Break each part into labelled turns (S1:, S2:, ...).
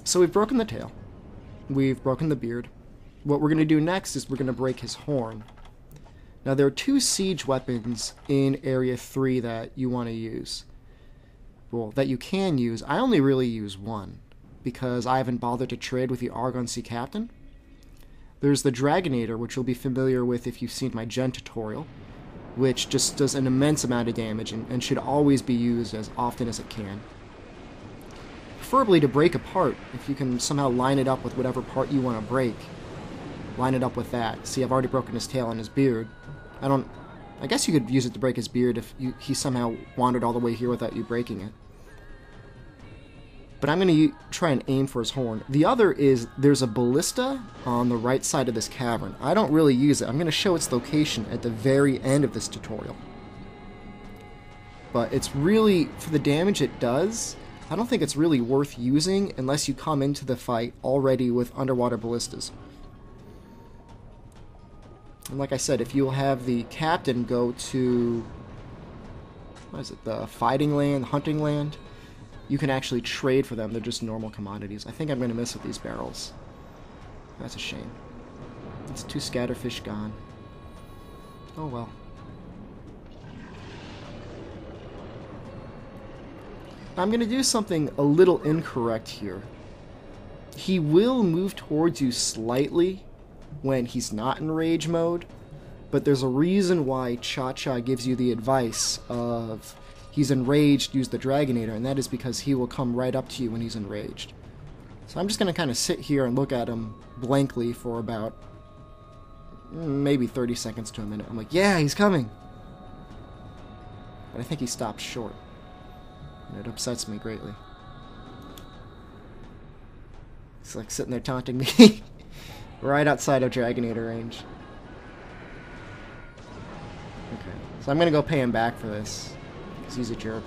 S1: So we've broken the tail. We've broken the beard. What we're going to do next is we're going to break his horn. Now there are 2 siege weapons in Area 3 that you want to use. Well, that you can use. I only really use one, because I haven't bothered to trade with the Argon Sea Captain. There's the Dragonator, which you'll be familiar with if you've seen my Gen tutorial, which just does an immense amount of damage and should always be used as often as it can. Preferably to break apart, if you can somehow line it up with whatever part you want to break. Line it up with that. See, I've already broken his tail and his beard. I guess you could use it to break his beard if he somehow wandered all the way here without you breaking it. But I'm going to try and aim for his horn. The other is, there's a ballista on the right side of this cavern. I don't really use it. I'm going to show its location at the very end of this tutorial. But it's really, for the damage it does, I don't think it's really worth using unless you come into the fight already with underwater ballistas. And like I said, if you'll have the captain go to, what is it, the fighting land, hunting land, you can actually trade for them. They're just normal commodities. I think I'm going to miss with these barrels. That's a shame. It's 2 scatterfish gone. Oh well. I'm going to do something a little incorrect here. He will move towards you slightly when he's not in rage mode, but there's a reason why Cha-Cha gives you the advice of he's enraged, use the Dragonator, and that is because he will come right up to you when he's enraged. So I'm just going to kind of sit here and look at him blankly for about maybe 30 seconds to a minute. I'm like, yeah, he's coming! But I think he stopped short. And it upsets me greatly. He's like sitting there taunting me. Right outside of Dragonator range. Okay, so I'm going to go pay him back for this. Because he's a jerk.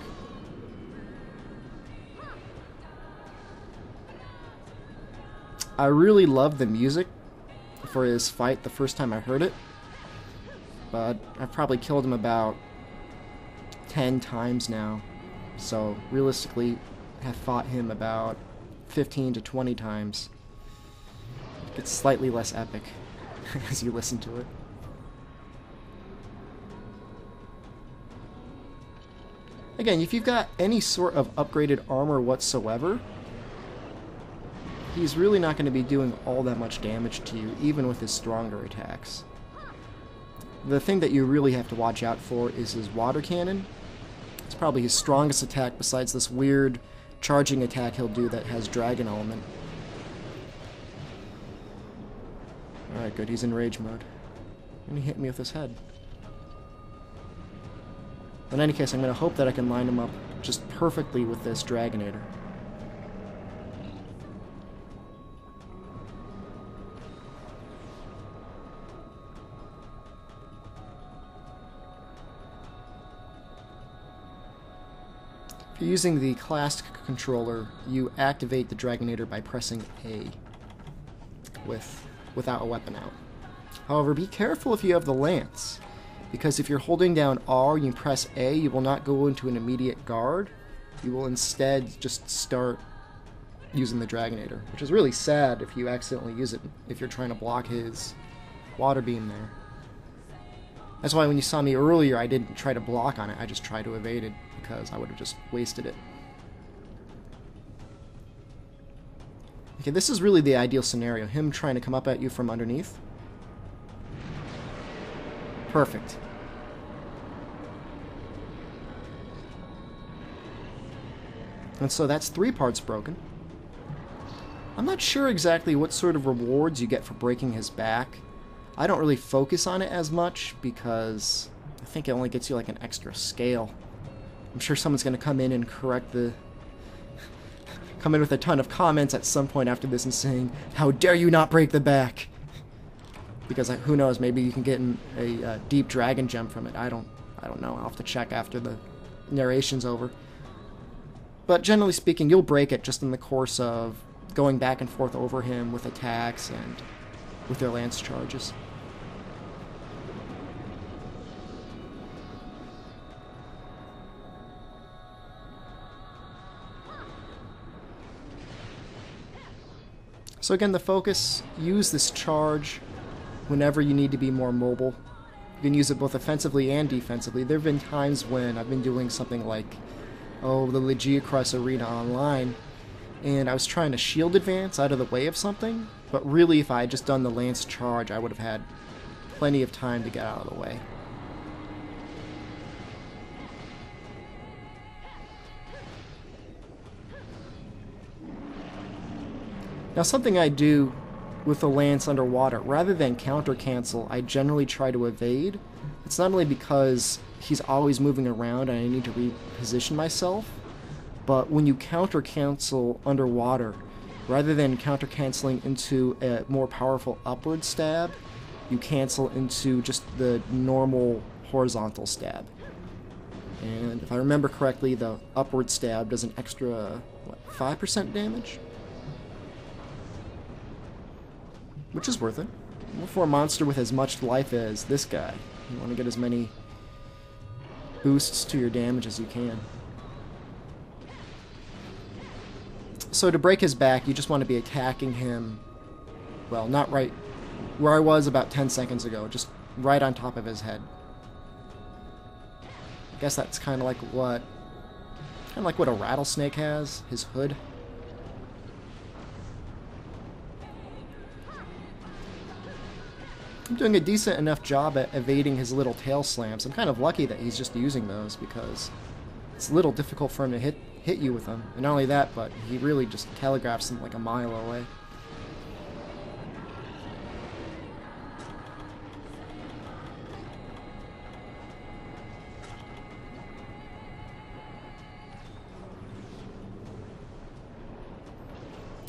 S1: I really loved the music for his fight the first time I heard it. But I've probably killed him about 10 times now. So realistically, have fought him about 15 to 20 times. It gets slightly less epic as you listen to it. Again, if you've got any sort of upgraded armor whatsoever, he's really not going to be doing all that much damage to you, even with his stronger attacks. The thing that you really have to watch out for is his water cannon. It's probably his strongest attack besides this weird charging attack he'll do that has dragon element. Alright, good, he's in rage mode. And he hit me with his head. In any case, I'm going to hope that I can line him up just perfectly with this Dragonator. If you're using the classic controller, you activate the Dragonator by pressing A without a weapon out. However, be careful if you have the lance, because if you're holding down R and you press A, you will not go into an immediate guard. You will instead just start using the Dragonator, which is really sad if you accidentally use it if you're trying to block his water beam there. That's why when you saw me earlier, I didn't try to block on it, I just tried to evade it, because I would have just wasted it. Okay, this is really the ideal scenario, him trying to come up at you from underneath. Perfect. And so that's 3 parts broken. I'm not sure exactly what sort of rewards you get for breaking his back. I don't really focus on it as much because I think it only gets you like an extra scale. I'm sure someone's going to come in and correct the... come in with a ton of comments at some point after this and saying, "How dare you not break the back?" Because who knows, maybe you can get a deep dragon gem from it. I don't know. I'll have to check after the narration's over. But generally speaking, you'll break it just in the course of going back and forth over him with attacks and with their lance charges. So again, the focus, use this charge whenever you need to be more mobile. You can use it both offensively and defensively. There have been times when I've been doing something like, the Legiacrus Arena online, and I was trying to shield advance out of the way of something, but really if I had just done the Lance charge, I would have had plenty of time to get out of the way. Now something I do with the Lance underwater, rather than counter cancel, I generally try to evade. It's not only because he's always moving around and I need to reposition myself, but when you counter cancel underwater, rather than counter canceling into a more powerful upward stab, you cancel into just the normal horizontal stab. And if I remember correctly, the upward stab does an extra, 5% damage? Which is worth it. For a monster with as much life as this guy, you want to get as many boosts to your damage as you can. So to break his back, you just want to be attacking him, well, not right where I was about 10 seconds ago, just right on top of his head. I guess that's kind of like what a rattlesnake has, his hood. I'm doing a decent enough job at evading his little tail slams. I'm kind of lucky that he's just using those because it's a little difficult for him to hit you with them. And not only that, but he really just telegraphs them like a mile away.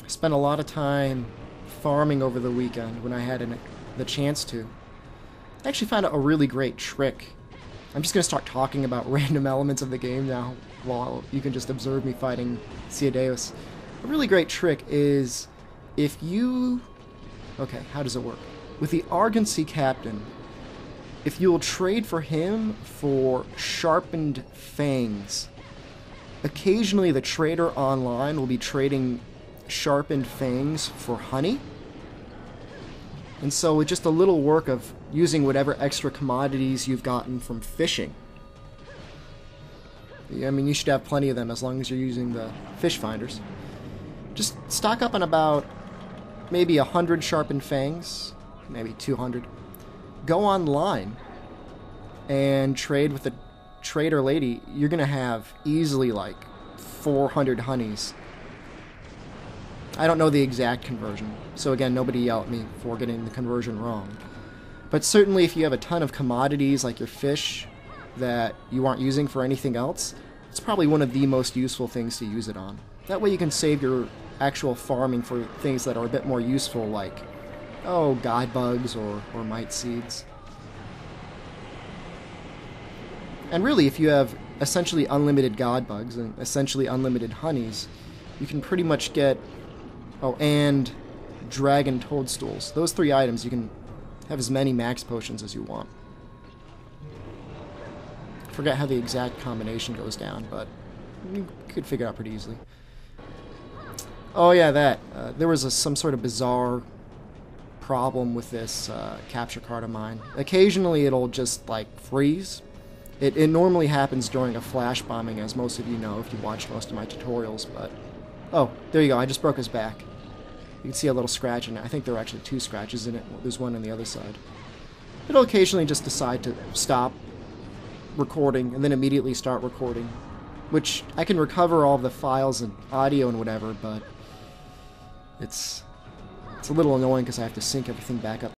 S1: I spent a lot of time farming over the weekend when I had the chance to. I actually found out a really great trick. I'm just going to start talking about random elements of the game now while you can just observe me fighting Ceadeus. A really great trick is if you... Okay, how does it work? With the Argosy Captain, if you will trade for him for sharpened fangs, occasionally the trader online will be trading sharpened fangs for honey. And so with just a little work of using whatever extra commodities you've gotten from fishing. I mean, you should have plenty of them as long as you're using the fish finders. Just stock up on about maybe 100 sharpened fangs, maybe 200. Go online and trade with the trader lady. You're going to have easily like 400 honeys. I don't know the exact conversion, so again, nobody yell at me for getting the conversion wrong. But certainly if you have a ton of commodities like your fish that you aren't using for anything else, it's probably one of the most useful things to use it on. That way you can save your actual farming for things that are a bit more useful like, guide bugs or mite seeds. And really, if you have essentially unlimited god bugs and essentially unlimited honeys, you can pretty much get... and dragon toadstools. Those 3 items, you can have as many max potions as you want. I forget how the exact combination goes down, but you could figure it out pretty easily. Oh yeah, that. There was some sort of bizarre problem with this capture card of mine. Occasionally it'll just, like, freeze. It normally happens during a flash bombing, as most of you know if you watched most of my tutorials, but... Oh, there you go, I just broke his back. You can see a little scratch in it. I think there are actually 2 scratches in it. There's one on the other side. It'll occasionally just decide to stop recording and then immediately start recording, which I can recover all of the files and audio and whatever, but it's a little annoying because I have to sync everything back up